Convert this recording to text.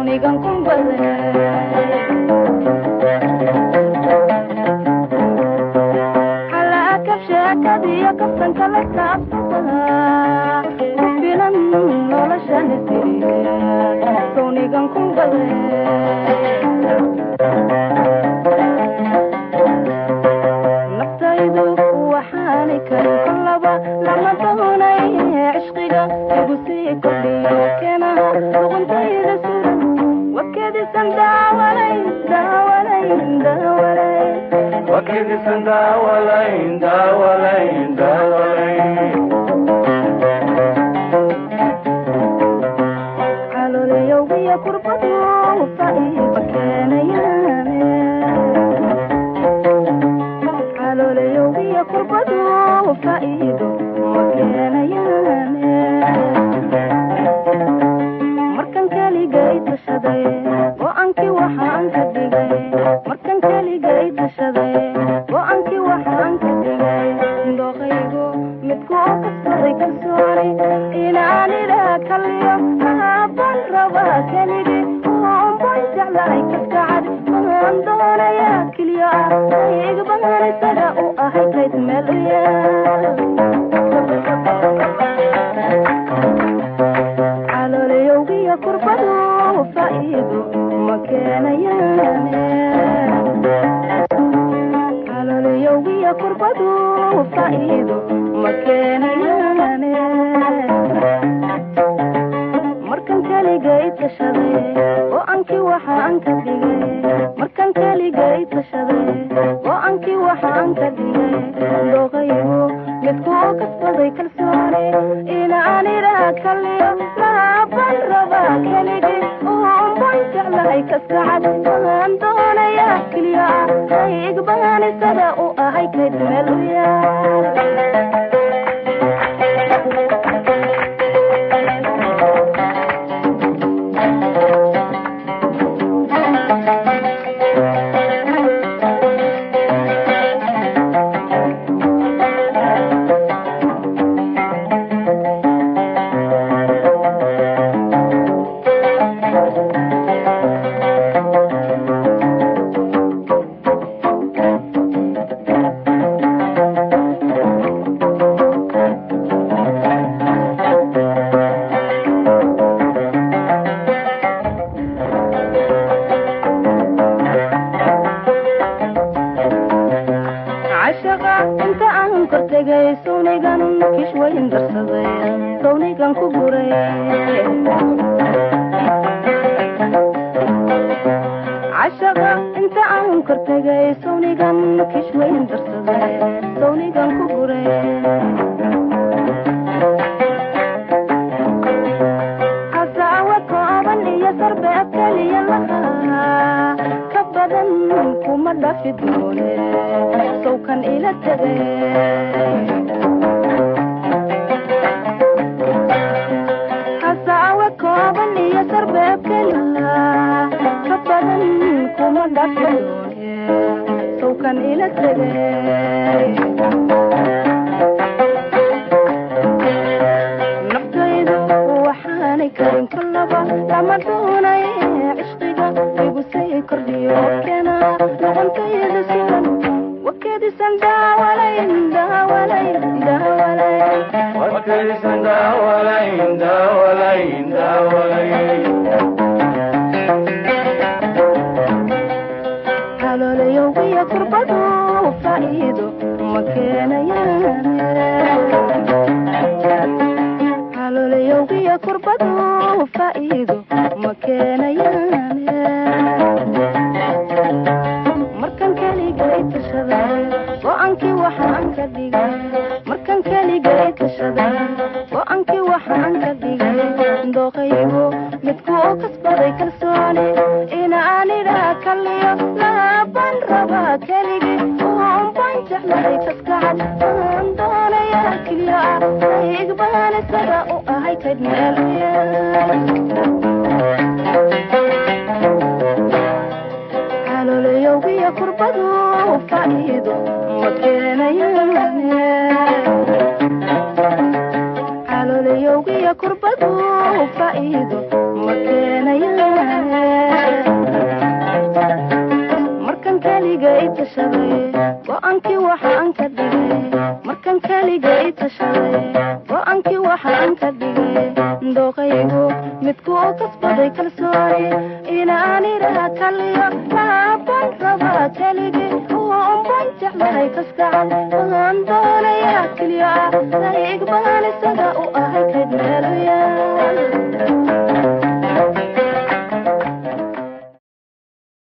sawnigan kumbade hala kabshakadiyo kaftanka la kaabsada kufilan noloshan isiriye sawnigan kumbade naftaydu waxaan karin kullaba lama doonay cishqiga igu sii kordhiyo keena luqantayda suran wakadisan daawalayn daawalayn daawalayn wakadisan daawalayn daawalayn daawalayn caloliyowgiya kurbadu faiba keenayaane caloliyowgiya kurbadu faido ma keenayaane markan keligay tashaday go-aankii waxaan ka dhigay markan keligay tashaday go-aankii waxaan ka dhigay dooqaygu midku oo kasbaday kalsooni inaan idhaa kaliyo aabaan rabaa keligii oonbaan jeclahay kaskacad waan doonayaa keliyo ah igbahan isaga u ahay kayd meel u yaal caloliyowgiya kurbadu faido ma keenayaane caloliyowgiya kurbadu faido ma keenayaane markan keligay tashaday go-aankii waxaan ka dhigay markan keligay tashaday go-aankii waxaan ka dhigay dooqaygu midku oo kasbaday kalsooni inaan idhaa kaliyo laabaan rabaa keligii oonbaan jeclahay kaskacad waan doonayaa keliyo ah igbahan isaga u ahay kayd meel u yaal caloliyowgiya kurbadu faido ma keenayaane kalyowgiyo kurbadu faa'iido ma keenayaan markan keligay tashaday go'aankii waxaan ka dhigay markan keligay tashaday go'aankii waxaan ka dhigay dooqaygu midku oo kasbaday kalsooni inaan idhaha kaliyo laaban rabaa keligii uunban jeclahay kaskacan waan doonayaa keliya ah dariig baan isaga u ah